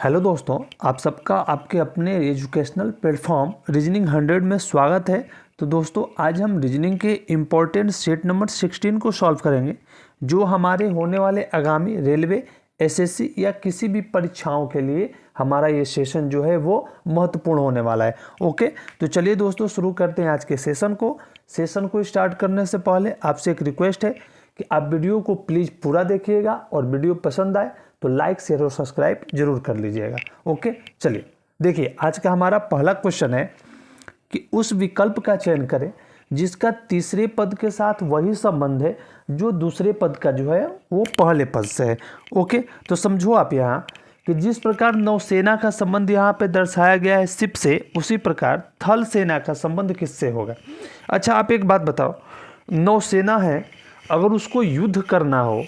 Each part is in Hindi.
हेलो दोस्तों, आप सबका आपके अपने एजुकेशनल प्लेटफॉर्म रीजनिंग 100 में स्वागत है। तो दोस्तों, आज हम रीजनिंग के इम्पोर्टेंट सेट नंबर 16 को सॉल्व करेंगे, जो हमारे होने वाले आगामी रेलवे, एसएससी या किसी भी परीक्षाओं के लिए हमारा ये सेशन जो है वो महत्वपूर्ण होने वाला है। ओके, तो चलिए दोस्तों शुरू करते हैं आज के सेशन को स्टार्ट करने से पहले आपसे एक रिक्वेस्ट है कि आप वीडियो को प्लीज़ पूरा देखिएगा और वीडियो पसंद आए तो लाइक शेयर और सब्सक्राइब जरूर कर लीजिएगा। ओके, चलिए देखिए, आज का हमारा पहला क्वेश्चन है कि उस विकल्प का चयन करें जिसका तीसरे पद के साथ वही संबंध है जो दूसरे पद का जो है वो पहले पद से है। ओके, तो समझो आप यहाँ कि जिस प्रकार नौसेना का संबंध यहाँ पे दर्शाया गया है शिप से, उसी प्रकार थल सेना का संबंध किससे होगा। अच्छा, आप एक बात बताओ, नौसेना है, अगर उसको युद्ध करना हो,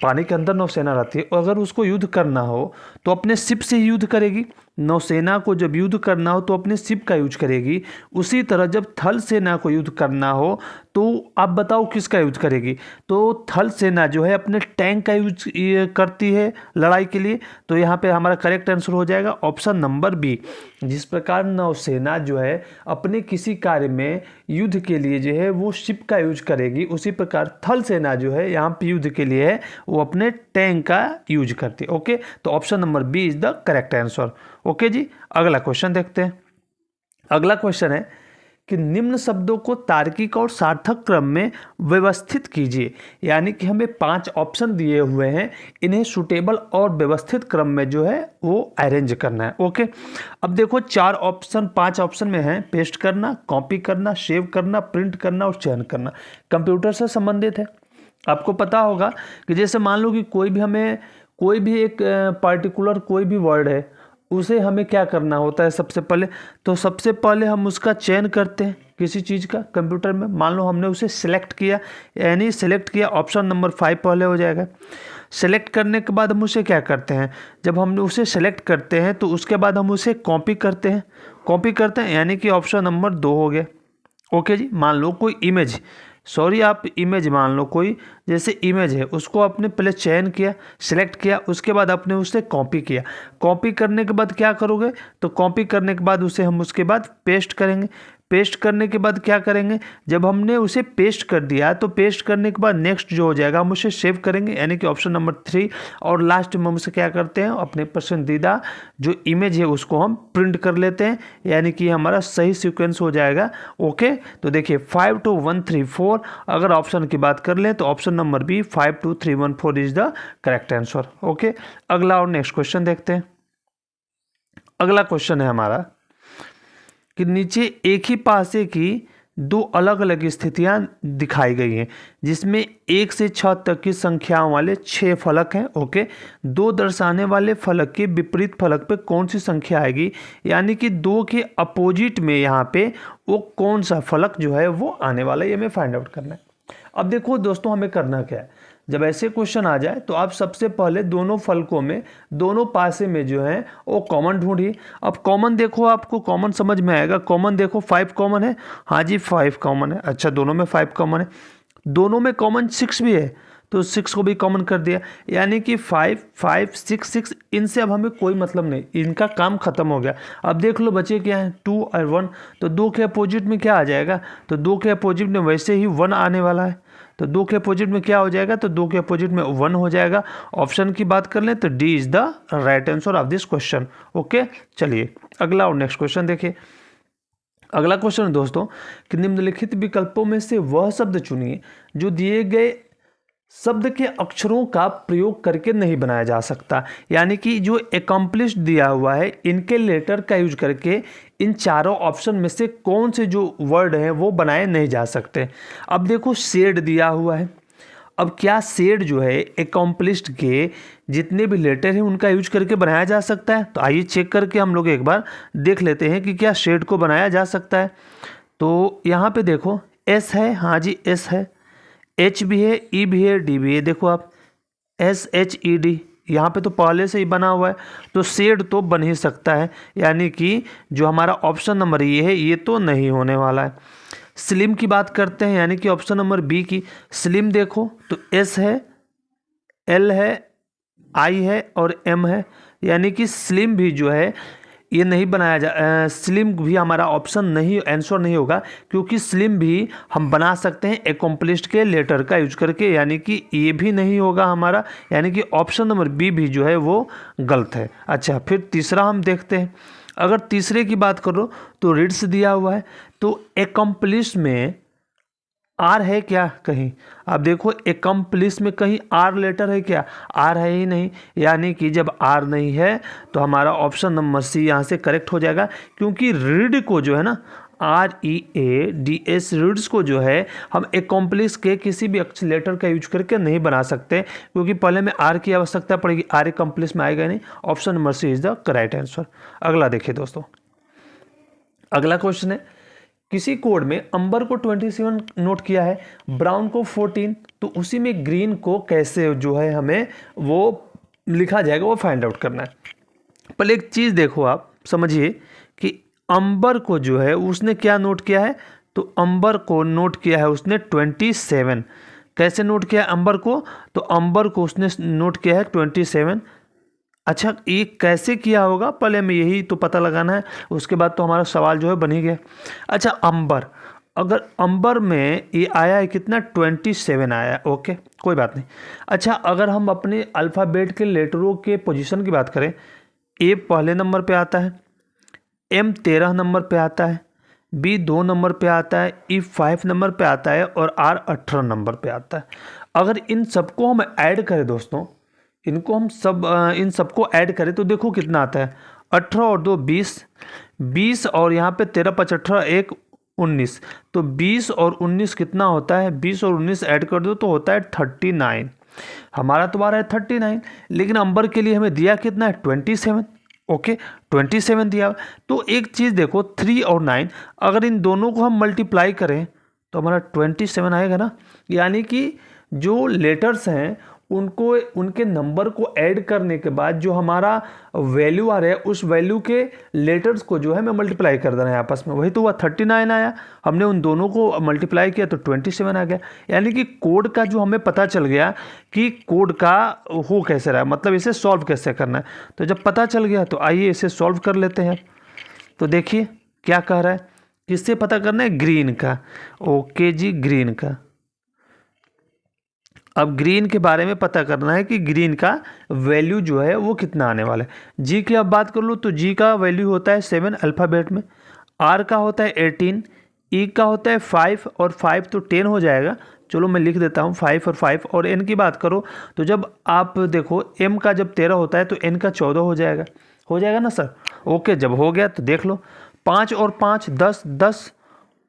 पानी के अंदर नौसेना रहती है, अगर उसको युद्ध करना हो तो अपने शिप से ही युद्ध करेगी। नौसेना को जब युद्ध करना हो तो अपने शिप का यूज करेगी। उसी तरह जब थल सेना को युद्ध करना हो तो आप बताओ किसका यूज करेगी। तो थल सेना जो है अपने टैंक का यूज करती है लड़ाई के लिए। तो यहाँ पे हमारा करेक्ट आंसर हो जाएगा ऑप्शन नंबर बी। जिस प्रकार नौसेना जो है अपने किसी कार्य में युद्ध के लिए जो है वो शिप का यूज करेगी, उसी प्रकार थल सेना जो है यहाँ पे युद्ध के लिए है वो अपने टैंक का यूज करती है। ओके, तो option number B is the correct answer. Okay जी, अगला क्वेश्चन देखते हैं। अगला क्वेश्चन है कि निम्न शब्दों को तार्किक और सार्थक क्रम में व्यवस्थित कीजिए। यानी कि हमें 5 ऑप्शन दिए हुए हैं, इन्हें सुटेबल और व्यवस्थित क्रम में जो है वो अरेंज करना है। ओके, अब देखो 5 ऑप्शन में है, पेस्ट करना, कॉपी करना, सेव करना, प्रिंट करना और चयन करना। कंप्यूटर से संबंधित है। आपको पता होगा कि जैसे मान लो कि कोई भी एक पार्टिकुलर कोई भी वर्ड है, उसे हमें क्या करना होता है सबसे पहले हम उसका चयन करते हैं किसी चीज़ का कंप्यूटर में। मान लो हमने उसे सिलेक्ट किया, यानी सिलेक्ट किया, ऑप्शन नंबर 5 पहले हो जाएगा। सेलेक्ट करने के बाद हम उसे क्या करते हैं, जब हम उसे सेलेक्ट करते हैं तो उसके बाद हम उसे कॉपी करते हैं, यानी कि ऑप्शन नंबर 2 हो गया। ओके जी, मान लो कोई इमेज मान लो कोई जैसे इमेज है, उसको आपने पहले चयन किया, सिलेक्ट किया, उसके बाद आपने उसे कॉपी किया। कॉपी करने के बाद क्या करोगे, तो कॉपी करने के बाद उसे हम उसके बाद पेस्ट करेंगे। पेस्ट करने के बाद क्या करेंगे, जब हमने उसे पेस्ट कर दिया तो पेस्ट करने के बाद नेक्स्ट जो हो जाएगा हम उसे सेव करेंगे, यानी कि ऑप्शन नंबर 3। और लास्ट में हम उसे क्या करते हैं, अपने पसंदीदा जो इमेज है उसको हम प्रिंट कर लेते हैं, यानी कि हमारा सही सीक्वेंस हो जाएगा। ओके, तो देखिए 5 2 1 3 4, अगर ऑप्शन की बात कर लें तो option number B 5 2 3 1 4 is the correct answer. Okay, अगला और नेक्स्ट क्वेश्चन देखते हैं। अगला क्वेश्चन है हमारा कि नीचे एक ही पासे की 2 अलग अलग स्थितियां दिखाई गई हैं, जिसमें 1 से 6 तक की संख्याओं वाले 6 फलक हैं। ओके, 2 दर्शाने वाले फलक के विपरीत फलक पे कौन सी संख्या आएगी, यानी कि 2 के अपोजिट में यहाँ पे वो कौन सा फलक जो है वो आने वाला है, ये हमें फाइंड आउट करना है। अब देखो दोस्तों, हमें करना क्या है, जब ऐसे क्वेश्चन आ जाए तो आप सबसे पहले दोनों फलकों में, दोनों पासे में जो है वो कॉमन ढूंढिए। अब कॉमन देखो, आपको कॉमन समझ में आएगा। कॉमन देखो 5 कॉमन है, हाँ जी 5 कॉमन है। अच्छा, दोनों में 5 कॉमन है, दोनों में कॉमन 6 भी है, तो 6 को भी कॉमन कर दिया, यानी कि 5 5 6 6। इनसे अब हमें कोई मतलब नहीं, इनका काम खत्म हो गया। अब देख लो बचे क्या है, 2 और 1। तो 2 के अपोजिट में क्या आ जाएगा, तो 2 के अपोजिट में वैसे ही 1 आने वाला है, तो 2 के अपोजिट में क्या हो जाएगा, तो 2 के अपोजिट में 1 हो जाएगा। ऑप्शन की बात कर लें तो D is the right answer of this question. Okay, चलिए अगला और नेक्स्ट क्वेश्चन देखिए। अगला क्वेश्चन दोस्तों कि निम्नलिखित विकल्पों में से वह शब्द चुनिए जो दिए गए शब्द के अक्षरों का प्रयोग करके नहीं बनाया जा सकता। यानी कि जो एकम्प्लिश दिया हुआ है, इनके लेटर का यूज करके इन चारों ऑप्शन में से कौन से जो वर्ड हैं वो बनाए नहीं जा सकते। अब देखो शेड दिया हुआ है, अब क्या शेड जो है एकम्प्लिश्ड के जितने भी लेटर हैं उनका यूज करके बनाया जा सकता है। तो आइए चेक करके हम लोग एक बार देख लेते हैं कि क्या शेड को बनाया जा सकता है। तो यहाँ पे देखो एस है, हाँ जी एस है, एच भी है, ई भी है, डी भी है। देखो आप SHED, यहाँ पे तो पहले से ही बना हुआ है, तो शेड तो बन ही सकता है, यानी कि जो हमारा ऑप्शन नंबर ये है ये तो नहीं होने वाला है। स्लिम की बात करते हैं, यानी कि ऑप्शन नंबर बी की स्लिम देखो तो S है, L है, I है और M है, यानी कि स्लिम भी जो है ये नहीं बनाया जा स्लिम भी हमारा ऑप्शन नहीं, आंसर नहीं होगा, क्योंकि स्लिम भी हम बना सकते हैं एकम्प्लिश्ड के लेटर का यूज करके, यानी कि ये भी नहीं होगा हमारा, यानी कि ऑप्शन नंबर बी भी जो है वो गलत है। अच्छा, फिर तीसरा हम देखते हैं। अगर तीसरे की बात करो तो रीड्स दिया हुआ है, तो एकम्प्लिश में आर है क्या कहीं? आप देखो एकम्प्लिश में कहीं आर लेटर है क्या? आर है ही नहीं, यानी कि जब आर नहीं है तो हमारा ऑप्शन नंबर सी यहाँ से करेक्ट हो जाएगा, क्योंकि रीड को जो है ना READS रीड्स को जो है हम एकम्प्लिश के किसी भी अक्षर लेटर का यूज करके नहीं बना सकते, क्योंकि पहले में आर की आवश्यकता पड़ेगी, आर एकम्प्लिश में आएगा नहीं। Option number C is the correct answer. अगला देखिए दोस्तों, अगला क्वेश्चन है, किसी कोड में अंबर को 27 नोट किया है, ब्राउन को 14, तो उसी में ग्रीन को कैसे जो है हमें वो लिखा जाएगा, वो फाइंड आउट करना है। पहले एक चीज़ देखो, आप समझिए कि अंबर को जो है उसने क्या नोट किया है, तो अंबर को नोट किया है उसने 27। कैसे नोट किया है अंबर को? तो अंबर को उसने नोट किया है 27। अच्छा, ये कैसे किया होगा, पहले हमें यही तो पता लगाना है, उसके बाद तो हमारा सवाल जो है बन ही गया। अच्छा, अंबर, अगर अंबर में ये आया है कितना, 27 आया है, ओके कोई बात नहीं। अच्छा, अगर हम अपने अल्फ़ाबेट के लेटरों के पोजीशन की बात करें, ए पहले नंबर पे आता है, एम 13 नंबर पे आता है, बी 2 नंबर पे आता है, ई 5 नंबर पे आता है और आर 18 नंबर पे आता है। अगर इन सबको हम ऐड करें दोस्तों, इनको हम इन सबको ऐड करें तो देखो कितना आता है, 18 और 2 20, 20 और यहाँ पे 13 5 18 1 19, तो 20 और 19 कितना होता है, 20 और 19 ऐड कर दो तो होता है 39। हमारा तो आ रहा है 39, लेकिन अंबर के लिए हमें दिया कितना है, 27। ओके, 27 दिया। तो एक चीज़ देखो, 3 और 9 अगर इन दोनों को हम मल्टीप्लाई करें तो हमारा 27 आएगा ना, यानी कि जो लेटर्स हैं उनको, उनके नंबर को ऐड करने के बाद जो हमारा वैल्यू आ रहा है उस वैल्यू के लेटर्स को जो है मैं मल्टीप्लाई कर देना है आपस में, वही तो हुआ 39 आया, हमने उन दोनों को मल्टीप्लाई किया तो 27 आ गया। यानी कि कोड का जो हमें पता चल गया कि कोड का हो कैसे रहा है, मतलब इसे सॉल्व कैसे करना है। तो जब पता चल गया तो आइए इसे सॉल्व कर लेते हैं। तो देखिए क्या कह रहा है, किससे पता करना है, ग्रीन का। ओके जी, ग्रीन का। अब ग्रीन के बारे में पता करना है कि ग्रीन का वैल्यू जो है वो कितना आने वाला है। जी की अब बात कर लो तो जी का वैल्यू होता है 7 अल्फ़ाबेट में, आर का होता है 18, ई का होता है 5 और 5 तो 10 हो जाएगा। चलो मैं लिख देता हूँ 5 और 5। और एन की बात करो तो जब आप देखो एम का जब 13 होता है तो एन का 14 हो जाएगा ना सर। ओके, जब हो गया तो देख लो, 5 और 5 10, 10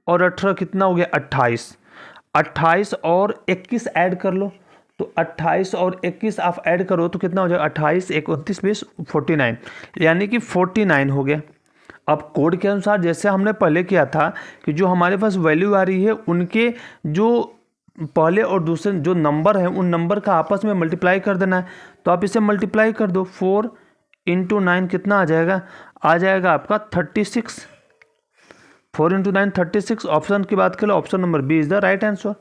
और 18 कितना हो गया, 28। 28 और 21 ऐड कर लो, तो 28 और 21 आप ऐड करो तो कितना हो जाएगा, 28 1 29 20 49, यानी कि 49 हो गया। अब कोड के अनुसार जैसे हमने पहले किया था कि जो हमारे पास वैल्यू आ रही है उनके जो पहले और दूसरे जो नंबर हैं उन नंबर का आपस में मल्टीप्लाई कर देना है। तो आप इसे मल्टीप्लाई कर दो, 4 × 9 कितना आ जाएगा आपका 36। 4 × 9 36। ऑप्शन की बात करें, option number B is the right answer.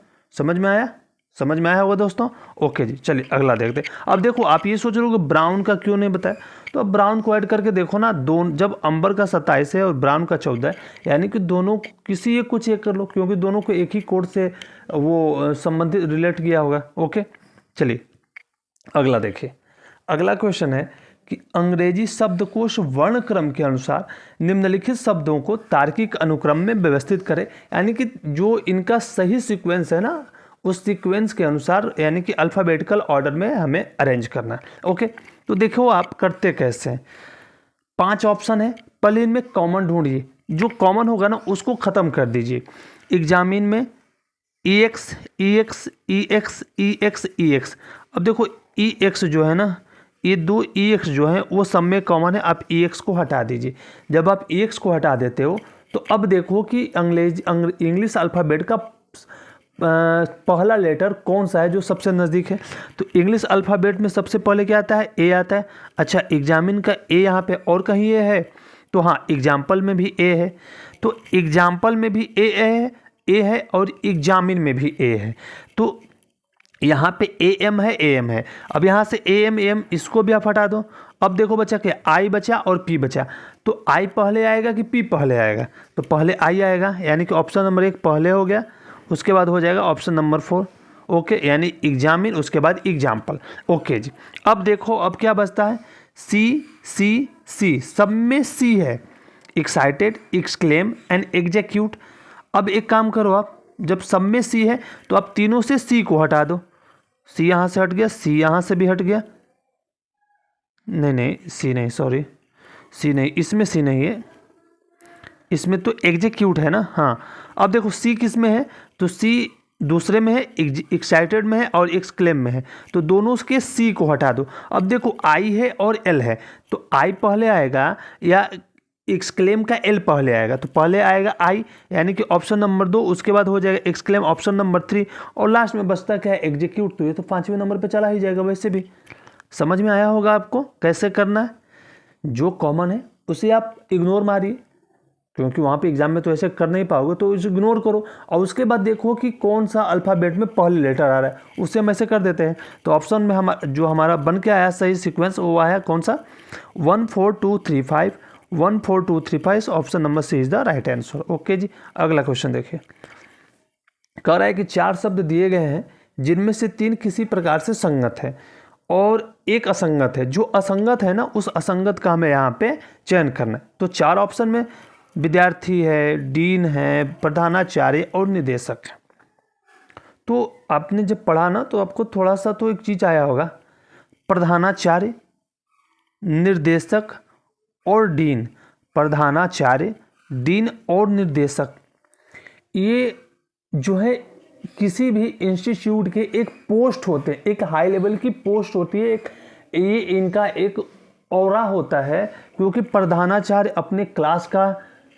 समझ में आया होगा दोस्तों। ओके जी, चलिए अगला देखते हैं। अब देखो आप ये सोच रहे हो कि ब्राउन का क्यों नहीं बताया, तो अब ब्राउन को ऐड करके देखो ना, जब अंबर का 27 है और ब्राउन का 14 है, यानी कि दोनों किसी एक को चेक कर लो, क्योंकि दोनों को एक ही कोड से वो संबंधित रिलेट किया होगा। ओके, चलिए अगला देखिए। अगला क्वेश्चन है कि अंग्रेजी शब्दकोश वर्णक्रम के अनुसार निम्नलिखित शब्दों को तार्किक अनुक्रम में व्यवस्थित करें, यानी कि जो इनका सही सीक्वेंस है ना उस सीक्वेंस के अनुसार, यानी कि अल्फ़ाबेटिकल ऑर्डर में हमें अरेंज करना है। ओके, तो देखो आप करते कैसे हैं। 5 ऑप्शन है, पहले इनमें कॉमन ढूंढिए, जो कॉमन होगा ना उसको ख़त्म कर दीजिए। एग्जामिन में EX EX EX EX EX, अब देखो EX जो है ना, ये 2 EX जो है वो सब में कॉमन है, आप EX को हटा दीजिए। जब आप EX को हटा देते हो तो अब देखो कि इंग्लिश अल्फ़ाबेट का पहला लेटर कौन सा है जो सबसे नज़दीक है। तो इंग्लिश अल्फ़ाबेट में सबसे पहले क्या आता है, ए आता है। अच्छा, एग्जामिन का ए यहाँ पे और कहीं ए है, तो हाँ एग्जाम्पल में भी ए है, तो एग्जाम्पल में भी ए है और एग्जामिन में भी ए है। तो यहाँ पे AM है, AM है। अब यहाँ से AM इसको भी आप हटा दो, अब देखो बचा क्या, आई बचा और पी बचा, तो आई पहले आएगा कि पी पहले आएगा, तो पहले आई आएगा, यानी कि ऑप्शन नंबर 1 पहले हो गया, उसके बाद हो जाएगा ऑप्शन नंबर 4। ओके, यानी एग्जामिन, उसके बाद एग्जाम्पल। ओके जी, अब देखो अब क्या बचता है, सी सी सी, सब में सी है, एक्साइटेड, एक्सक्लेम एंड एग्जीक्यूट। अब एक काम करो, आप जब सब में सी है तो आप तीनों से सी को हटा दो, सी यहाँ से हट गया, सी यहाँ से भी हट गया, नहीं सी नहीं, सॉरी सी नहीं, इसमें सी नहीं है, इसमें तो एग्जीक्यूट है ना। हाँ, अब देखो सी किस में है, तो सी दूसरे में है, एक्साइटेड में है और एक्सक्लेम में है, तो दोनों के सी को हटा दो। अब देखो आई है और एल है, तो आई पहले आएगा या एक्सक्लेम का एल पहले आएगा, तो पहले आएगा आई, यानी कि ऑप्शन नंबर 2, उसके बाद हो जाएगा एक्सक्लेम ऑप्शन नंबर 3, और लास्ट में बचता क्या है, एग्जीक्यूट। तो ये तो 5वें नंबर पे चला ही जाएगा। वैसे भी समझ में आया होगा आपको कैसे करना है, जो कॉमन है उसे आप इग्नोर मारिए, क्योंकि वहाँ पे एग्जाम में तो ऐसे कर नहीं पाओगे, तो इसे इग्नोर करो, और उसके बाद देखो कि कौन सा अल्फ़ाबेट में पहले लेटर आ रहा है, उससे हम ऐसे कर देते हैं। तो ऑप्शन में जो हमारा बन के आया सही सीक्वेंस, वो आया कौन सा, 1 4 2 3 5, 1 4 2 3 5, option number C is the right answer. Okay जी, अगला क्वेश्चन देखिए, कह रहा है कि 4 शब्द दिए गए हैं जिनमें से 3 किसी प्रकार से संगत है और एक असंगत है। जो असंगत है ना, उस असंगत का हमें यहाँ पे चयन करना है। तो 4 ऑप्शन में विद्यार्थी है, डीन है, प्रधानाचार्य और निदेशक है। तो आपने जब पढ़ा ना, तो आपको थोड़ा सा तो एक चीज़ आया होगा, प्रधानाचार्य, निर्देशक और डीन, प्रधानाचार्य, डीन और निर्देशक, ये जो है किसी भी इंस्टीट्यूट के एक पोस्ट होते हैं, एक हाई लेवल की पोस्ट होती है, एक ये इनका एक औरा होता है, क्योंकि प्रधानाचार्य अपने क्लास का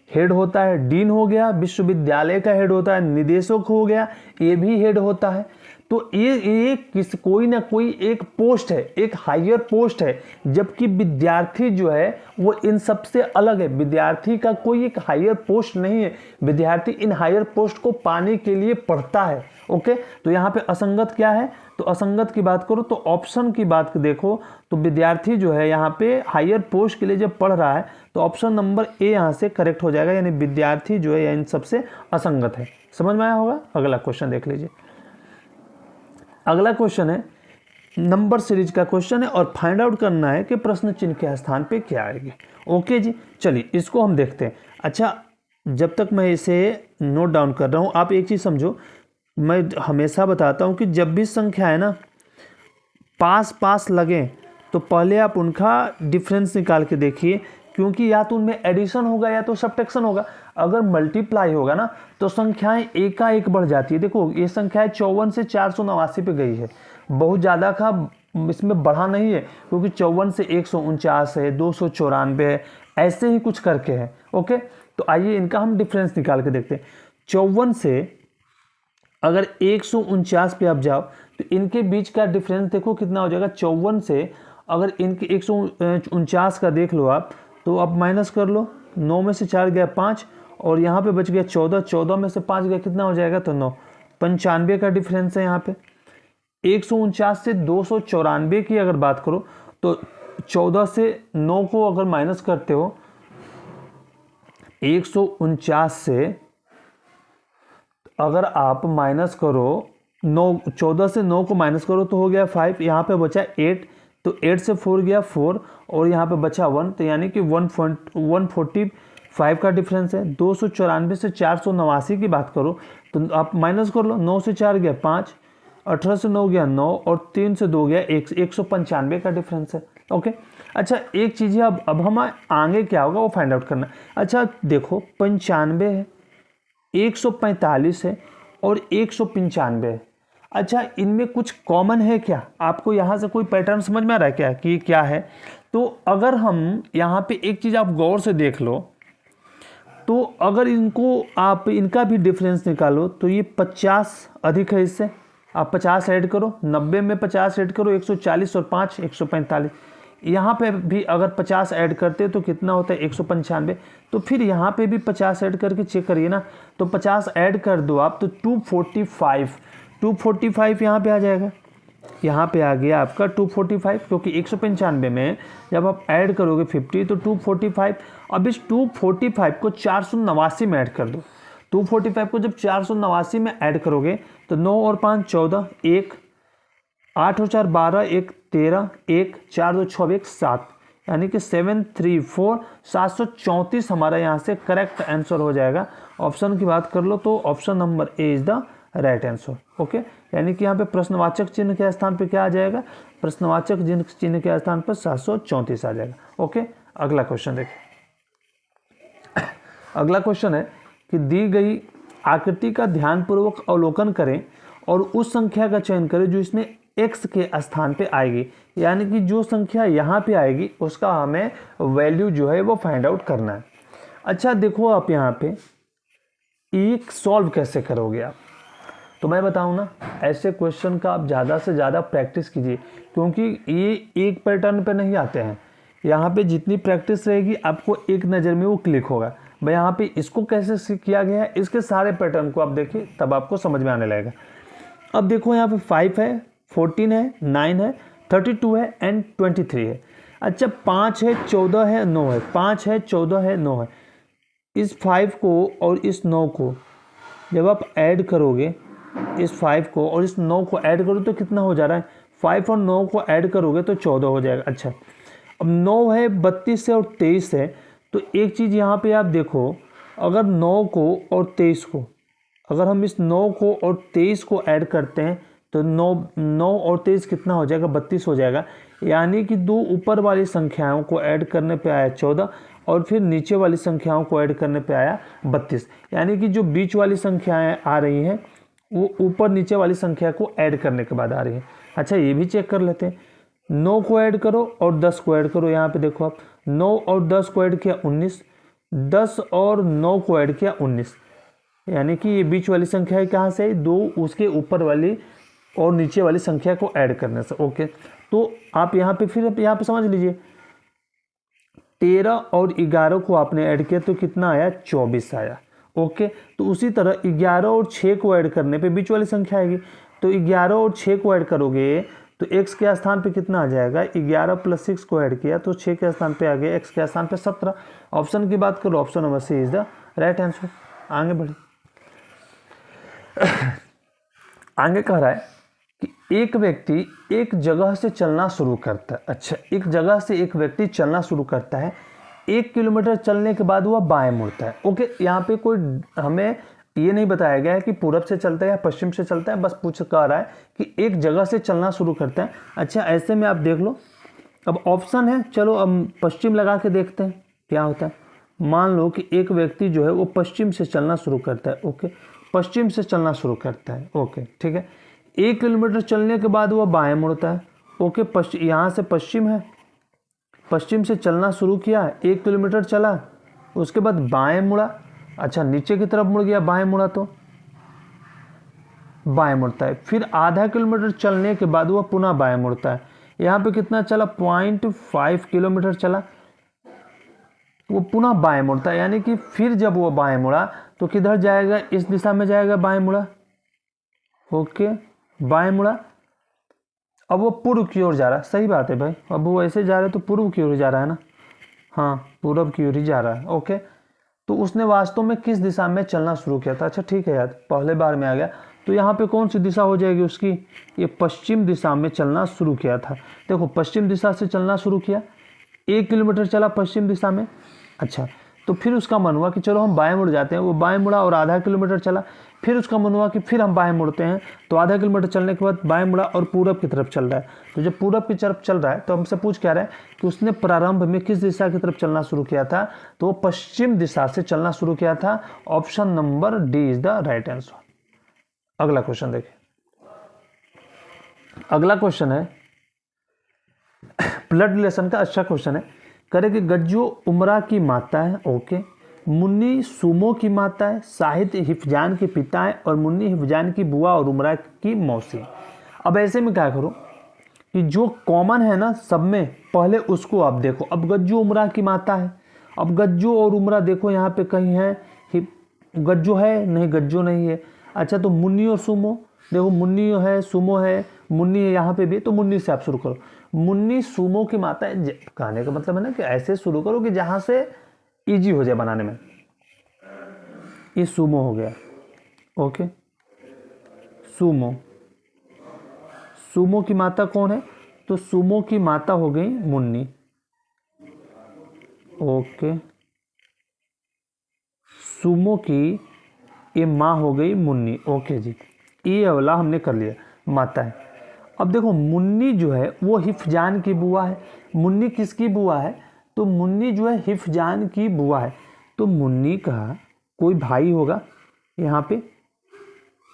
हेड होता है, डीन हो गया, विश्वविद्यालय का हेड होता है, निदेशक हो गया, ये भी हेड होता है। तो ये कोई ना कोई एक पोस्ट है, एक हायर पोस्ट है, जबकि विद्यार्थी जो है वो इन सब से अलग है। विद्यार्थी का कोई एक हायर पोस्ट नहीं है, विद्यार्थी इन हायर पोस्ट को पाने के लिए पढ़ता है। ओके, तो यहाँ पे असंगत क्या है, तो असंगत की बात करो तो ऑप्शन की बात देखो, तो विद्यार्थी जो है यहाँ पे हायर पोस्ट के लिए जब पढ़ रहा है, तो ऑप्शन नंबर ए यहाँ से करेक्ट हो जाएगा, यानी विद्यार्थी जो है इन सबसे असंगत है। समझ में आया होगा। अगला क्वेश्चन देख लीजिए। अगला क्वेश्चन है नंबर सीरीज का क्वेश्चन है, और फाइंड आउट करना है कि प्रश्न चिन्ह के स्थान पे क्या आएगी। ओके जी, चलिए इसको हम देखते हैं। अच्छा, जब तक मैं इसे नोट डाउन कर रहा हूँ, आप एक चीज़ समझो, मैं हमेशा बताता हूँ कि जब भी संख्या है ना पास पास लगें, तो पहले आप उनका डिफरेंस निकाल के देखिए, क्योंकि या तो उनमें एडिशन होगा या तो सब्ट्रैक्शन होगा। अगर मल्टीप्लाई होगा ना, तो संख्याएं एक का एक बढ़ जाती है। देखो ये संख्या 54 से 489 पे गई है, बहुत ज़्यादा का इसमें बढ़ा नहीं है, क्योंकि 54 से 149 है, 294 है, ऐसे ही कुछ करके है। ओके, तो आइए इनका हम डिफरेंस निकाल के देखते हैं। 54 से अगर 149 पे आप जाओ, तो इनके बीच का डिफरेंस देखो कितना हो जाएगा। 54 से अगर इनके 149 का देख लो आप, तो आप माइनस कर लो, 9 में से 4 गया 5, और यहाँ पे बच गया 14, 14 में से 5 गया कितना हो जाएगा, तो 9, 95 का डिफरेंस है यहाँ पे। 149 से 294 की अगर बात करो, तो 14 से 9 को अगर माइनस करते हो, 149 से अगर आप माइनस करो 9, 14 से 9 को माइनस करो तो हो गया 5, यहाँ पे बचा 8, तो 8 से 4 गया 4, और यहाँ पे बचा 1, तो यानी कि 145 का डिफरेंस है। 294 से 489 की बात करो तो आप माइनस कर लो, 9 से 4 गया 5, 18 से 9 गया 9, और 3 से 2 गया 195 का डिफरेंस है। ओके, अच्छा एक चीज़ है, अब हम आगे क्या होगा वो फाइंड आउट करना। अच्छा देखो 95 है, 145 है और 195 है। अच्छा इनमें कुछ कॉमन है क्या, आपको यहाँ से कोई पैटर्न समझ में आ रहा है क्या कि क्या है। तो अगर हम यहाँ पे एक चीज़ आप गौर से देख लो, तो अगर इनको आप इनका भी डिफरेंस निकालो, तो ये 50 अधिक है, इससे आप 50 ऐड करो, 90 में 50 ऐड करो, 140 और 5 145, यहाँ पे भी अगर 50 ऐड करते तो कितना होता है 195, तो फिर यहाँ पे भी 50 ऐड करके चेक करिए ना, तो 50 ऐड कर दो आप तो 245 यहाँ पे आ जाएगा। यहाँ पे आ गया आपका 245, क्योंकि 195 में जब आप ऐड करोगे 50 तो 245। अब इस 245 को 489 में ऐड कर दो। 245 को जब 489 में ऐड करोगे तो 9 और 5 14, 1 8 और 4 12, 1 13, 1 4 2 6 1 7, यानी कि 734 734 हमारा यहाँ से करेक्ट आंसर हो जाएगा। ऑप्शन की बात कर लो तो option number A is the right answer. Okay, यानी कि यहाँ पे प्रश्नवाचक चिन्ह के स्थान पे क्या आ जाएगा, प्रश्नवाचक चिन्ह के स्थान पर 734 आ जाएगा। ओके, अगला क्वेश्चन देखिए। अगला क्वेश्चन है कि दी गई आकृति का ध्यानपूर्वक अवलोकन करें और उस संख्या का चयन करें जो इसमें x के स्थान पे आएगी, यानी कि जो संख्या यहाँ पे आएगी उसका हमें वैल्यू जो है वो फाइंड आउट करना है। अच्छा देखो, आप यहाँ पे एक सॉल्व कैसे करोगे आप, तो मैं बताऊँ ना, ऐसे क्वेश्चन का आप ज़्यादा से ज़्यादा प्रैक्टिस कीजिए, क्योंकि ये एक पैटर्न पे नहीं आते हैं। यहाँ पे जितनी प्रैक्टिस रहेगी आपको एक नज़र में वो क्लिक होगा। भाई यहाँ पे इसको कैसे किया गया है, इसके सारे पैटर्न को आप देखिए, तब आपको समझ में आने लगेगा। अब देखो यहाँ पे 5 है, 14 है, 9 है, 32 है एंड 23 है। अच्छा 5 है, 14 है, 9 है, 5 है, 14 है, 9 है। इस 5 को और इस 9 को जब आप ऐड करोगे, इस 5 को और इस 9 को ऐड करो तो कितना हो जा रहा है, 5 और 9 को ऐड करोगे तो 14 हो जाएगा। अच्छा अब 9 है, 32 है और 23 है, तो एक चीज़ यहाँ पे आप देखो, अगर 9 को और 23 को, अगर हम इस 9 को और 23 को ऐड करते हैं तो 9 और 23 कितना हो जाएगा, 32 हो जाएगा। यानी कि दो ऊपर वाली संख्याओं को ऐड करने पे आया 14 और फिर नीचे वाली संख्याओं को ऐड करने पे आया 32, यानी कि जो बीच वाली संख्याएं आ रही हैं वो ऊपर नीचे वाली संख्या को ऐड करने के बाद आ रही है। अच्छा ये भी चेक कर लेते हैं, 9 को ऐड करो और 10 को ऐड करो। यहाँ पे देखो आप, 9 और 10 को ऐड किया 19, 10 और 9 को ऐड किया 19, यानी कि ये बीच वाली संख्या है कहाँ से, दो उसके ऊपर वाली और नीचे वाली संख्या को ऐड करने से। ओके, तो आप यहाँ पे फिर यहाँ पे समझ लीजिए, 13 और 11 को आपने ऐड किया तो कितना आया, 24 आया। ओके, तो उसी तरह 11 और 6 को ऐड करने पे बीच वाली संख्या आएगी, तो 11 और 6 को ऐड करोगे तो x के स्थान पे कितना आ जाएगा, 11 + 6 को ऐड किया तो 6 के स्थान पे आ गया, x के स्थान पे 17। ऑप्शन की बात करो, option number C is the right answer. आगे बढ़ी, आगे कह रहा है कि एक व्यक्ति एक जगह से चलना शुरू करता है। अच्छा, एक जगह से एक व्यक्ति चलना शुरू करता है, 1 किलोमीटर चलने के बाद वह बाएं मुड़ता है। ओके, यहाँ पे कोई हमें ये नहीं बताया गया है कि पूरब से चलता है या पश्चिम से चलता है, बस पूछ कर रहा है कि एक जगह से चलना शुरू करता है। अच्छा ऐसे में आप देख लो, अब ऑप्शन है, चलो अब पश्चिम लगा के देखते हैं क्या होता है। मान लो कि एक व्यक्ति जो है वो पश्चिम से चलना शुरू करता है। ओके, पश्चिम से चलना शुरू करता है। ओके ठीक है, 1 किलोमीटर चलने के बाद वह बाएं मुड़ता है। ओके, यहाँ से पश्चिम है, पश्चिम से चलना शुरू किया, 1 किलोमीटर चला, उसके बाद बाएं मुड़ा। अच्छा नीचे की तरफ मुड़ गया, बाएं मुड़ा तो बाएं मुड़ता है। फिर आधा किलोमीटर चलने के बाद वह पुनः बाएं मुड़ता है। यहाँ पे कितना चला, 0.5 किलोमीटर चला, वो पुनः बाएं मुड़ता है। यानी कि फिर जब वो बाएं मुड़ा तो किधर जाएगा, इस दिशा में जाएगा, बाएं मुड़ा। ओके, बाएं मुड़ा, अब वो पूर्व की ओर जा रहा है। सही बात है भाई, अब वो ऐसे जा रहा है तो पूर्व की ओर जा रहा है ना, हाँ पूर्व की ओर ही जा रहा है। ओके, तो उसने वास्तव में किस दिशा में चलना शुरू किया था। अच्छा ठीक है यार, पहले बार में आ गया, तो यहाँ पे कौन सी दिशा हो जाएगी उसकी, ये पश्चिम दिशा में चलना शुरू किया था। देखो पश्चिम दिशा से चलना शुरू किया, 1 किलोमीटर चला पश्चिम दिशा में। अच्छा, तो फिर उसका मन हुआ कि चलो हम बाएं मुड़ जाते हैं, वो बाएं मुड़ा और आधा किलोमीटर चला। फिर उसका मन हुआ कि फिर हम बाएं मुड़ते हैं, तो आधा किलोमीटर चलने के बाद बाएं मुड़ा और पूरब की तरफ चल रहा है। तो जब पूरब की तरफ चल रहा है तो हमसे पूछ क्या रहा है कि उसने प्रारंभ में किस दिशा की तरफ चलना शुरू किया था, तो वो पश्चिम दिशा से चलना शुरू किया था। Option number D is the right answer. अगला क्वेश्चन देखिए, अगला क्वेश्चन है ब्लड रिलेशन का। अच्छा क्वेश्चन है, करे कि गज्जो उमरा की माता है। ओके, मुन्नी सुमो की माता है, साहिद हिफजान के पिता है और मुन्नी हिफजान की बुआ और उमरा की मौसी है। अब ऐसे में क्या करो कि जो कॉमन है ना सब में, पहले उसको आप देखो। अब गज्जो उमरा की माता है, अब गज्जो और उमरा देखो यहाँ पे कहीं है, गज्जो है नहीं, गज्जो नहीं है। अच्छा, तो मुन्नी और सुमो देखो, मुन्नी है, सुमो है, मुन्नी है यहाँ पे भी, तो मुन्नी से आप शुरू करो। मुन्नी सुमो की माता है। कहने का मतलब है ना कि ऐसे शुरू करो कि जहाँ से इजी हो जाए बनाने में। ये सुमो हो गया, ओके। सुमो, सुमो की माता कौन है? तो सुमो की माता हो गई मुन्नी, ओके। सुमो की ये माँ हो गई मुन्नी, ओके जी। ये वाला हमने कर लिया, माता है। अब देखो मुन्नी जो है वो हिफजान की बुआ है। मुन्नी किसकी बुआ है? तो मुन्नी जो है हिफजान की बुआ है। तो मुन्नी का कोई भाई होगा यहाँ पे,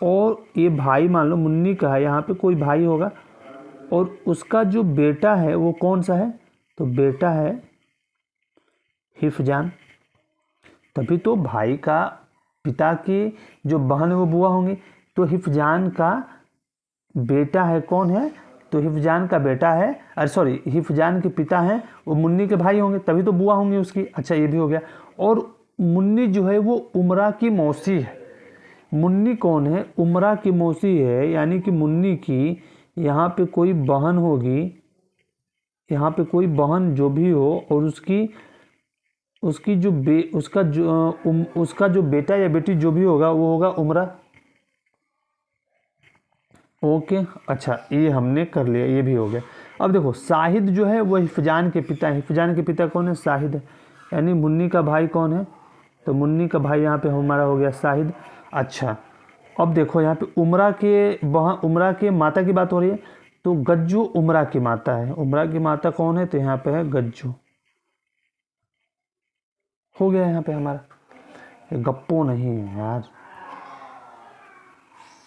और ये भाई मान लो मुन्नी का है, यहाँ पे कोई भाई होगा, और उसका जो बेटा है वो कौन सा है? तो बेटा है हिफजान। तभी तो भाई का पिता की जो बहन है वो बुआ होंगी। तो हिफजान का बेटा है कौन है? तो हिफजान का बेटा है, अरे सॉरी, हिफजान के पिता हैं वो मुन्नी के भाई होंगे, तभी तो बुआ होंगी उसकी। अच्छा, ये भी हो गया। और मुन्नी जो है वो उमरा की मौसी है। मुन्नी कौन है? उमरा की मौसी है, यानी कि मुन्नी की यहाँ पे कोई बहन होगी, यहाँ पे कोई बहन जो भी हो, और उसकी जो उसका जो बेटा या बेटी जो भी होगा वो होगा उमरा, ओके। अच्छा, ये हमने कर लिया, ये भी हो गया। अब देखो साहिद जो है वो हिफजान के पिता है। हिफजान के पिता कौन है? साहिद है, यानी मुन्नी का भाई कौन है? तो मुन्नी का भाई यहाँ पे हमारा हो गया साहिद। अच्छा, अब देखो यहाँ पे उमरा के माता की बात हो रही है, तो गज्जू उमरा की माता है। उमरा की माता कौन है? तो यहाँ पे है गज्जू, हो गया यहाँ पे हमारा। ये गप्पो नहीं है यार,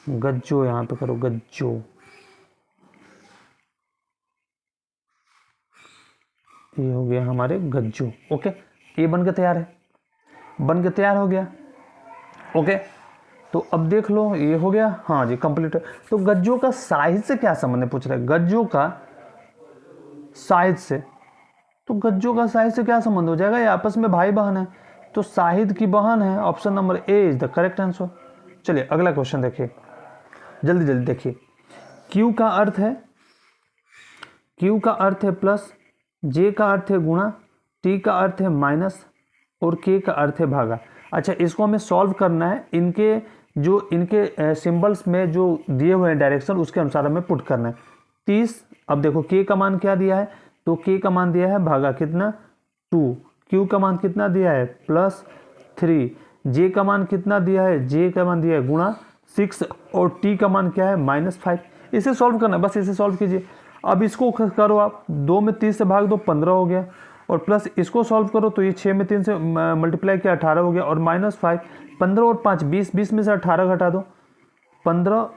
गज्जो यहाँ पे करो, गज्जो। ये हो गया हमारे गज्जो, ओके। ये बन के तैयार है, बन के तैयार हो गया, ओके। तो अब देख लो ये हो गया, हाँ जी कंप्लीट है। तो गज्जो का साहिद से क्या संबंध है पूछ रहा है? गज्जो का साहिद से, तो गज्जो का साहिद से क्या संबंध हो जाएगा? ये आपस में भाई बहन है, तो साहिद की बहन है। Option number A is the correct answer. चलिए अगला क्वेश्चन देखिए, जल्दी जल्दी देखिए। क्यू का अर्थ है, क्यू का अर्थ है प्लस, जे का अर्थ है गुणा, टी का अर्थ है माइनस, और के का अर्थ है भागा। अच्छा, इसको हमें सॉल्व करना है, इनके सिंबल्स में जो दिए हुए हैं डायरेक्शन उसके अनुसार हमें पुट करना है। 30, अब देखो के का मान क्या दिया है? तो के का मान दिया है भागा कितना? 2। क्यू का मान कितना दिया है? +3। जे का मान कितना दिया है? जे का मान दिया है गुणा 6, और टी का मान क्या है? -5। इसे सॉल्व करना है, बस इसे सॉल्व कीजिए। अब इसको करो आप, 2 में 30 से भाग दो, 15 हो गया, और प्लस इसको सॉल्व करो तो ये 6 में 3 से मल्टीप्लाई किया 18 हो गया, और -5, 15 और 5 20, 20 में से 18 घटा दो, 15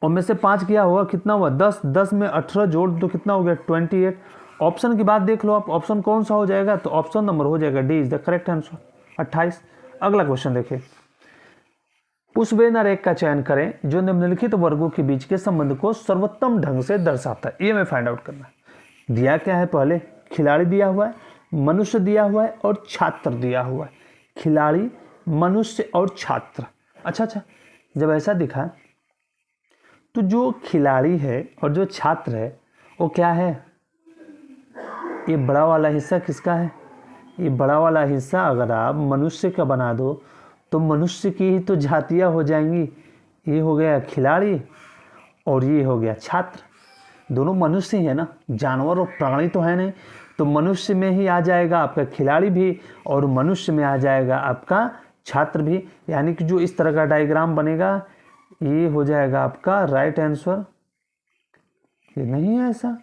और में से 5 किया होगा, कितना हुआ? 10, 10 में 18 जोड़ दो, कितना हो गया? 28। ऑप्शन की बात देख लो आप, ऑप्शन कौन सा हो जाएगा? तो ऑप्शन नंबर हो जाएगा D is the correct answer, 28। अगला क्वेश्चन देखिए। उस वेना रेख का चयन करें जो निम्नलिखित वर्गों के बीच के संबंध को सर्वोत्तम ढंग से दर्शाता है। ये हमें फाइंड आउट करना है। दिया क्या है? पहले खिलाड़ी दिया हुआ है, मनुष्य दिया हुआ है, और छात्र दिया हुआ है। खिलाड़ी, मनुष्य और छात्र। अच्छा, जब ऐसा दिखा तो जो खिलाड़ी है और जो छात्र है वो क्या है? ये बड़ा वाला हिस्सा किसका है? ये बड़ा वाला हिस्सा अगर आप मनुष्य का बना दो तो मनुष्य की ही तो जातियाँ हो जाएंगी। ये हो गया खिलाड़ी और ये हो गया छात्र। दोनों मनुष्य ही है ना, जानवर और प्राणी तो है नहीं। तो मनुष्य में ही आ जाएगा आपका खिलाड़ी भी, और मनुष्य में आ जाएगा आपका छात्र भी। यानी कि जो इस तरह का डायग्राम बनेगा ये हो जाएगा आपका राइट आंसर। ये नहीं है ऐसा,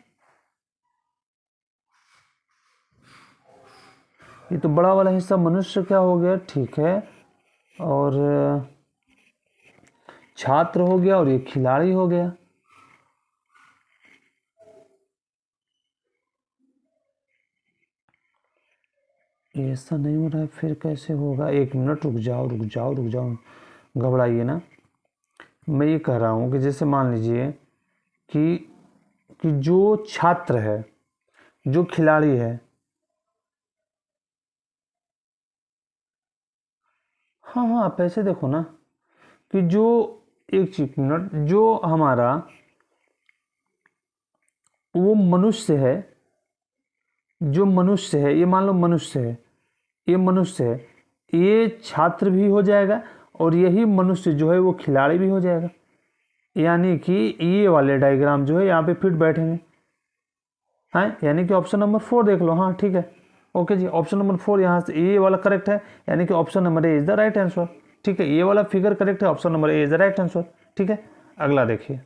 ये तो बड़ा वाला हिस्सा मनुष्य क्या हो गया, ठीक है, और छात्र हो गया, और ये खिलाड़ी हो गया। ऐसा नहीं हो रहा है, फिर कैसे होगा? 1 मिनट रुक जाओ, घबराइए ना। मैं ये कह रहा हूँ कि जैसे मान लीजिए कि जो छात्र है, जो खिलाड़ी है, हाँ आप ऐसे देखो ना कि जो एक मिनट, जो हमारा वो मनुष्य है, जो मनुष्य है, ये मान लो मनुष्य है, ये मनुष्य है, ये छात्र भी हो जाएगा और यही मनुष्य जो है वो खिलाड़ी भी हो जाएगा। यानी कि ये वाले डायग्राम जो है यहाँ पे फिट बैठेंगे, हाँ, यानी कि ऑप्शन नंबर 4 देख लो। हाँ ठीक है, ओके जी, ऑप्शन नंबर 4 यहाँ से ये वाला करेक्ट है, यानी कि option number A is the right answer. ठीक है, ये वाला फिगर करेक्ट है, option number A is the right answer. ठीक है, अगला देखिए।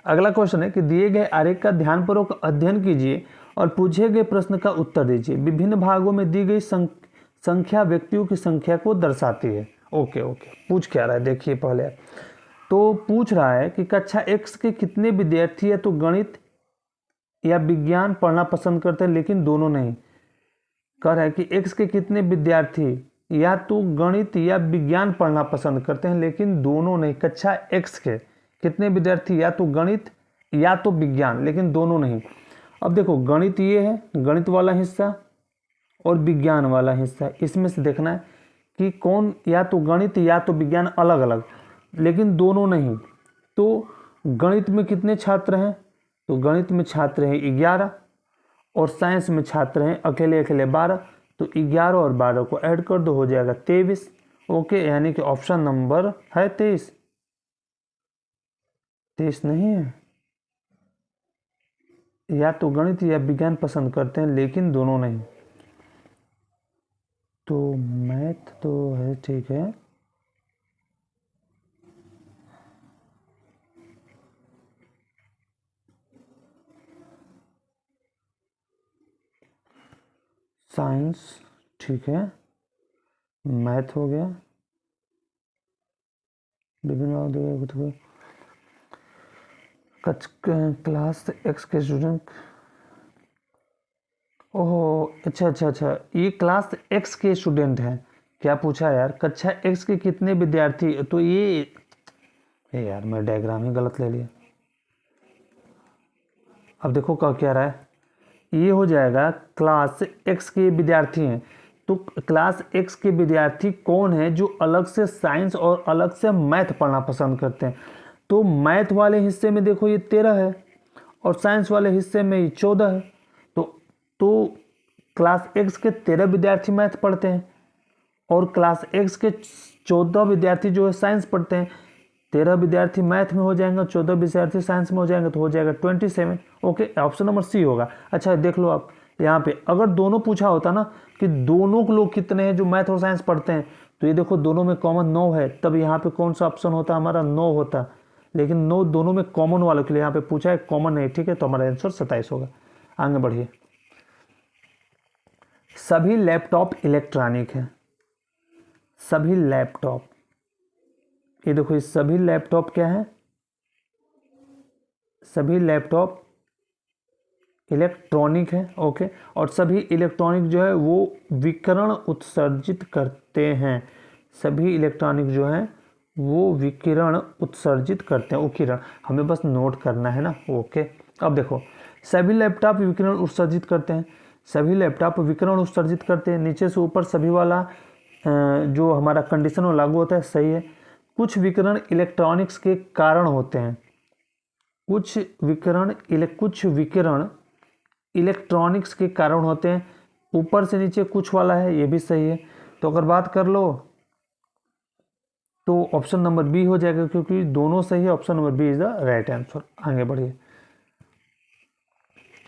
अगला क्वेश्चन है कि दिए गए आरेख का ध्यानपूर्वक अध्ययन कीजिए और पूछे गए प्रश्न का उत्तर दीजिए। विभिन्न भागों में दी गई संख्या व्यक्तियों की संख्या को दर्शाती है। ओके, पूछ क्या रहा है देखिए पहले। तो पूछ रहा है कि कक्षा एक्स के कितने विद्यार्थी या तो गणित या विज्ञान पढ़ना पसंद करते हैं लेकिन दोनों नहीं। कह रहा है कि एक्स के कितने विद्यार्थी या तो गणित या विज्ञान पढ़ना पसंद करते हैं लेकिन दोनों नहीं। कक्षा एक्स के कितने विद्यार्थी या तो गणित या तो विज्ञान, लेकिन दोनों नहीं। अब देखो, गणित ये है, गणित वाला हिस्सा और विज्ञान वाला हिस्सा, इसमें से देखना है कि कौन या तो गणित या तो विज्ञान अलग अलग, लेकिन दोनों नहीं। तो गणित में कितने छात्र हैं? तो गणित में छात्र हैं 11 और साइंस में छात्र हैं अकेले अकेले 12। तो 11 और 12 को ऐड कर दो, हो जाएगा 23। ओके, यानी कि ऑप्शन नंबर है 23। 23 नहीं है, या तो गणित या विज्ञान पसंद करते हैं लेकिन दोनों नहीं। तो मैथ तो है, ठीक है। साइंस ठीक है, मैथ हो गया, विभिन्न क्लास एक्स के स्टूडेंट। ओहो, अच्छा, ये क्लास एक्स के स्टूडेंट हैं। क्या पूछा यार, कक्षा एक्स के कितने विद्यार्थी? तो ये यार मैं डायग्राम ही गलत ले लिया। अब देखो क्या रहा है, ये हो जाएगा क्लास एक्स के विद्यार्थी हैं। तो क्लास एक्स के विद्यार्थी कौन है जो अलग से साइंस और अलग से मैथ पढ़ना पसंद करते हैं? तो मैथ वाले हिस्से में देखो ये 13 है और साइंस वाले हिस्से में ये 14 है। तो क्लास एक्स के 13 विद्यार्थी मैथ पढ़ते हैं और क्लास एक्स के 14 विद्यार्थी जो है साइंस पढ़ते हैं। 13 विद्यार्थी मैथ में हो जाएंगे, 14 विद्यार्थी साइंस में हो जाएंगे, तो हो जाएगा 27। ओके, ऑप्शन नंबर सी होगा। अच्छा देख लो आप यहाँ पे, अगर दोनों पूछा होता ना कि दोनों लोग कितने हैं जो मैथ और साइंस पढ़ते हैं, तो ये देखो दोनों में कॉमन 9 है, तब यहाँ पे कौन सा ऑप्शन होता हमारा? 9 होता। लेकिन 9 दोनों में कॉमन वालों के लिए यहाँ पे पूछा है, कॉमन नहीं। ठीक है, तो हमारा आंसर 27 होगा। आगे बढ़िए। सभी लैपटॉप इलेक्ट्रॉनिक है। सभी लैपटॉप, ये देखो ये सभी लैपटॉप क्या है? सभी लैपटॉप इलेक्ट्रॉनिक है। ओके, और सभी इलेक्ट्रॉनिक जो है वो विकिरण उत्सर्जित करते हैं। सभी इलेक्ट्रॉनिक जो है वो विकिरण उत्सर्जित करते हैं। विकिरण हमें बस नोट करना है ना। ओके, अब देखो सभी लैपटॉप विकिरण उत्सर्जित करते हैं। सभी लैपटॉप विकिरण उत्सर्जित करते हैं, नीचे से ऊपर सभी वाला जो हमारा कंडीशन वो लागू होता है, सही है। कुछ विकिरण इलेक्ट्रॉनिक्स के कारण होते हैं। कुछ विकिरण इलेक्ट्रॉनिक्स के कारण होते हैं। ऊपर से नीचे कुछ वाला है, ये भी सही है। तो अगर बात कर लो तो ऑप्शन नंबर बी हो जाएगा, क्योंकि दोनों सही है। Option number B is the right answer. आगे बढ़िए।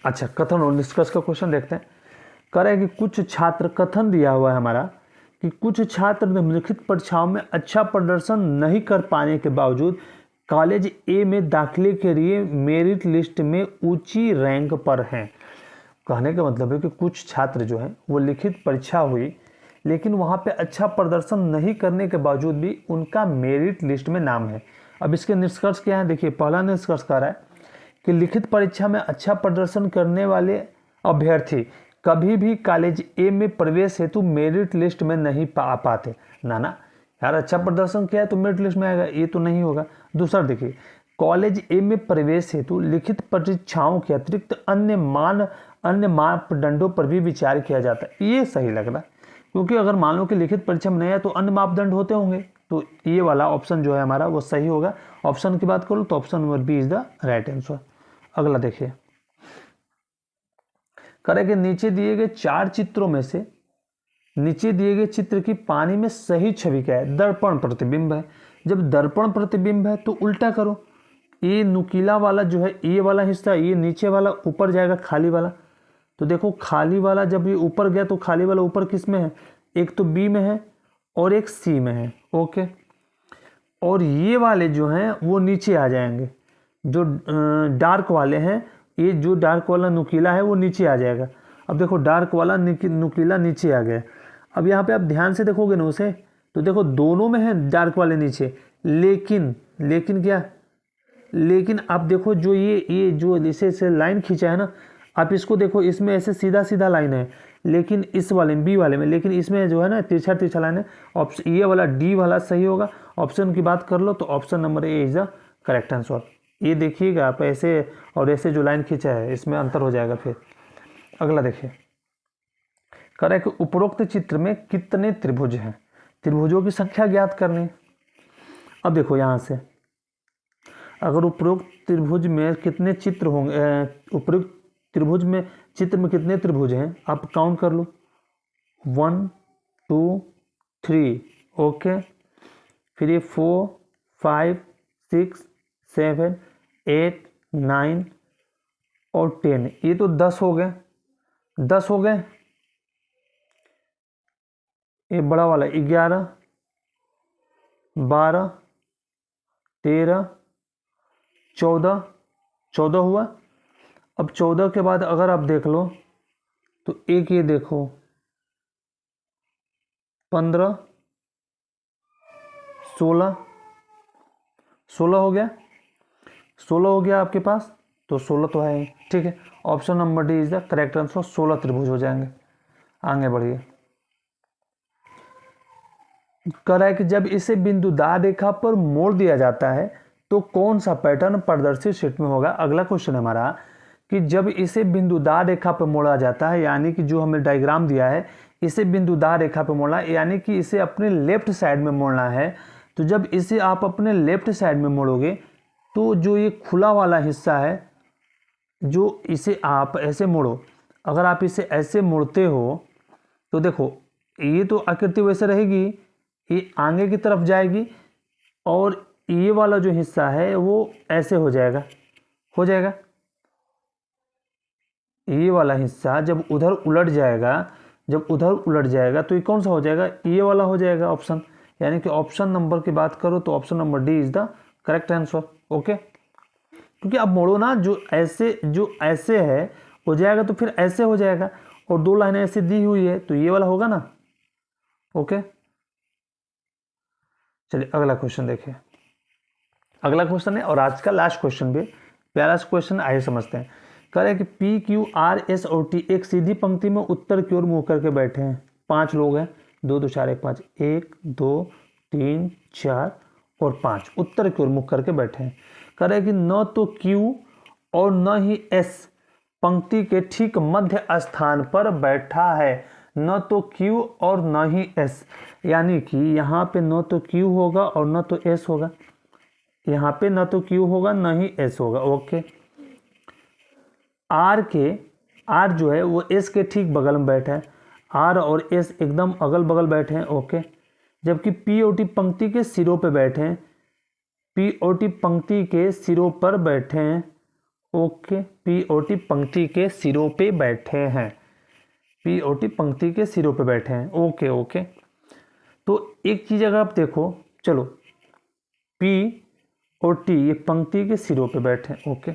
अच्छा, कथन और निष्कर्ष का क्वेश्चन देखते हैं। कह रहे हैं कि कुछ छात्र, कथन दिया हुआ है हमारा कि कुछ छात्र निम्नलिखित परीक्षाओं में अच्छा प्रदर्शन नहीं कर पाने के बावजूद कॉलेज ए में दाखिले के लिए मेरिट लिस्ट में ऊंची रैंक पर हैं। कहने का मतलब है कि कुछ छात्र जो हैं वो लिखित परीक्षा हुई लेकिन वहाँ पे अच्छा प्रदर्शन नहीं करने के बावजूद भी उनका मेरिट लिस्ट में नाम है। अब इसके निष्कर्ष क्या है, देखिए पहला निष्कर्ष कह रहा है कि लिखित परीक्षा में अच्छा प्रदर्शन करने वाले अभ्यर्थी कभी भी कॉलेज ए में प्रवेश हेतु मेरिट लिस्ट में नहीं आ पाते। ना यार, अच्छा प्रदर्शन किया है तो मेरिट लिस्ट में आएगा, ये तो नहीं होगा। दूसरा देखिए, कॉलेज ए में प्रवेश हेतु लिखित परीक्षाओं के अतिरिक्त अन्य मापदंडों पर भी विचार किया जाता है। ये सही लग रहा है, क्योंकि अगर मान लो कि लिखित परीक्षा में नहीं है तो अन्य मापदंड होते होंगे, तो ये वाला ऑप्शन जो है हमारा वो सही होगा। ऑप्शन की बात करूँ तो option number B is the right answer. अगला देखिए, करें कि नीचे दिए गए 4 चित्रों में से नीचे दिए गए चित्र की पानी में सही छवि क्या है? दर्पण प्रतिबिंब है। जब दर्पण प्रतिबिंब है तो उल्टा करो, ये नुकीला वाला जो है ये वाला हिस्सा, ये नीचे वाला ऊपर जाएगा खाली वाला। तो देखो खाली वाला जब ये ऊपर गया तो खाली वाला ऊपर किस में है? एक तो बी में है और एक सी में है। ओके, और ये वाले जो हैं वो नीचे आ जाएंगे, जो डार्क वाले हैं, ये जो डार्क वाला नुकीला है वो नीचे आ जाएगा। अब देखो डार्क वाला नुकीला नीचे आ गया। अब यहाँ पे आप ध्यान से देखोगे ना उसे, तो देखो दोनों में है डार्क वाले नीचे, लेकिन क्या, लेकिन आप देखो जो ये जो इसे लाइन खींचा है ना, आप इसको देखो, इसमें ऐसे सीधा सीधा लाइन है, लेकिन इस वाले बी वाले में, लेकिन इसमें जो है ना तिरछा तिरछा लाइन है। ऑप्शन ये वाला डी वाला सही होगा। ऑप्शन की बात कर लो तो option number A is the correct answer. ये देखिएगा आप, ऐसे और ऐसे जो लाइन खींचा है इसमें अंतर हो जाएगा। फिर अगला देखिए, करेक्ट, उपरोक्त चित्र में कितने त्रिभुज हैं? त्रिभुजों की संख्या ज्ञात करनी। अब देखो यहाँ से, अगर उपरोक्त त्रिभुज में कितने चित्र होंगे, उपरोक्त त्रिभुज में चित्र में कितने त्रिभुज हैं आप काउंट कर लो, 1 2 3। ओके, फिर ये 4 5 6 7 8 9 और 10, ये तो 10 हो गए, 10 हो गए। ये बड़ा वाला 11 12 13 14, 14 हुआ। अब 14 के बाद अगर आप देख लो तो एक ये देखो 15 16, 16 हो गया, 16 हो गया आपके पास, तो 16 तो है ही, ठीक है। Option number D is the correct answer, 16 त्रिभुज हो जाएंगे। आगे बढ़िए, करेक्ट, जब इसे बिंदुदार रेखा पर मोड़ दिया जाता है तो कौन सा पैटर्न प्रदर्शित शीट में होगा? अगला क्वेश्चन हमारा कि जब इसे बिंदुदार रेखा पर मोड़ा जाता है, यानी कि जो हमें डायग्राम दिया है, इसे बिंदुदार रेखा पर मोड़ना, यानी कि इसे अपने लेफ्ट साइड में मोड़ना है। तो जब इसे आप अपने लेफ्ट साइड में मोड़ोगे तो जो ये खुला वाला हिस्सा है, जो इसे आप ऐसे मोड़ो, अगर आप इसे ऐसे मोड़ते हो तो देखो ये तो आकृति वैसे रहेगी, ये आगे की तरफ जाएगी, और ये वाला जो हिस्सा है वो ऐसे हो जाएगा, ये वाला हिस्सा जब उधर उलट जाएगा तो ये कौन सा हो जाएगा? ये वाला हो जाएगा ऑप्शन, यानी कि ऑप्शन नंबर की बात करो तो option number D is the correct answer. Okay, क्योंकि अब मोड़ो ना, जो ऐसे है हो जाएगा तो फिर ऐसे हो जाएगा, और 2 लाइनें ऐसे दी हुई है तो ये वाला होगा ना। ओके, चलिए अगला क्वेश्चन देखिए। अगला क्वेश्चन है और आज का लास्ट क्वेश्चन भी प्यारा क्वेश्चन, आइए समझते हैं। करें कि पी क्यू आर एस और टी एक सीधी पंक्ति में उत्तर की ओर मुंह करके बैठे हैं। 5 लोग हैं, 2 2 4 1 5, 1 2 3 4 और 5 उत्तर की ओर मुख करके बैठे हैं। करें कि न तो क्यू और न ही एस पंक्ति के ठीक मध्य स्थान पर बैठा है, न तो क्यू और न ही एस, यानी कि यहाँ पे न तो क्यू होगा और न तो एस होगा, यहाँ पे न तो क्यू होगा न ही एस होगा। ओके, आर जो है वो एस के ठीक बगल में बैठा है, आर और एस एकदम अगल बगल बैठे हैं। ओके, जबकि पी और टी पंक्ति के सिरों पे बैठे हैं, पी और टी पंक्ति के सिरों पर बैठे हैं। ओके, पी और टी पंक्ति के सिरों पे बैठे हैं, पी और टी पंक्ति के सिरों पे बैठे हैं। ओके ओके, तो एक चीज़ अगर आप देखो, चलो पी और टी ये पंक्ति के सिरों पे बैठे हैं। ओके,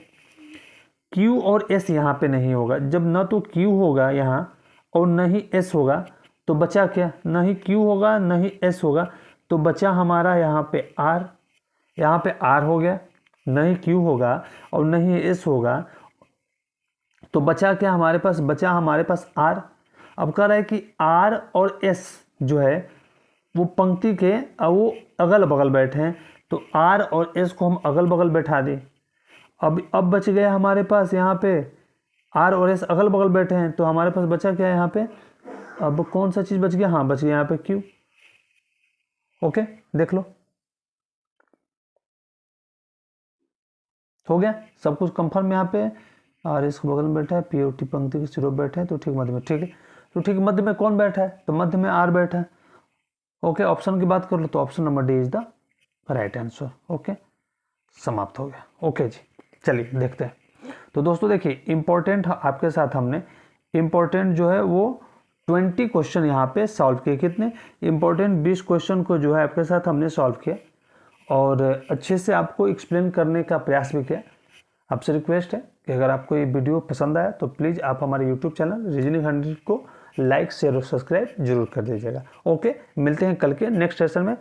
क्यू और एस यहाँ पे नहीं होगा, जब न तो क्यू होगा यहाँ और न ही एस होगा तो बचा क्या? न ही क्यू होगा न ही एस होगा, तो बचा हमारा यहाँ पे आर, यहाँ पे आर हो गया, न ही क्यू होगा और न ही एस होगा, तो बचा क्या हमारे पास? बचा हमारे पास आर। अब कह रहा है कि आर और एस जो है वो पंक्ति के वो अगल बगल बैठे हैं, तो आर और एस को हम अगल बगल बैठा दें। अब बच गया हमारे पास यहाँ पे आर और एस अगल बगल बैठे हैं, तो हमारे पास बचा क्या है यहाँ पे? अब कौन सा चीज़ बच गया? हाँ, बच गया यहाँ पे क्यू। ओके, देख लो, हो गया सब कुछ कंफर्म यहाँ पे। और इसके बगल में बैठा है, पीओटी पंक्ति के सिरों बैठे हैं, तो ठीक मध्य में, ठीक है। तो ठीक मध्य में कौन बैठा है, तो मध्य में आर बैठा है। ओके, ऑप्शन की बात कर लो तो option number D is the right answer. Okay, समाप्त हो गया। ओके जी, चलिए देखते हैं। तो दोस्तों देखिए, इंपॉर्टेंट आपके साथ हमने इंपॉर्टेंट जो है वो 20 क्वेश्चन यहाँ पे सॉल्व किए। कितने इंपॉर्टेंट 20 क्वेश्चन को जो है आपके साथ हमने सॉल्व किया और अच्छे से आपको एक्सप्लेन करने का प्रयास भी किया। आपसे रिक्वेस्ट है कि अगर आपको ये वीडियो पसंद आया तो प्लीज़ आप हमारे यूट्यूब चैनल रीजनिंग 100 को लाइक शेयर और सब्सक्राइब जरूर कर दीजिएगा। ओके, मिलते हैं कल के नेक्स्ट सेशन में।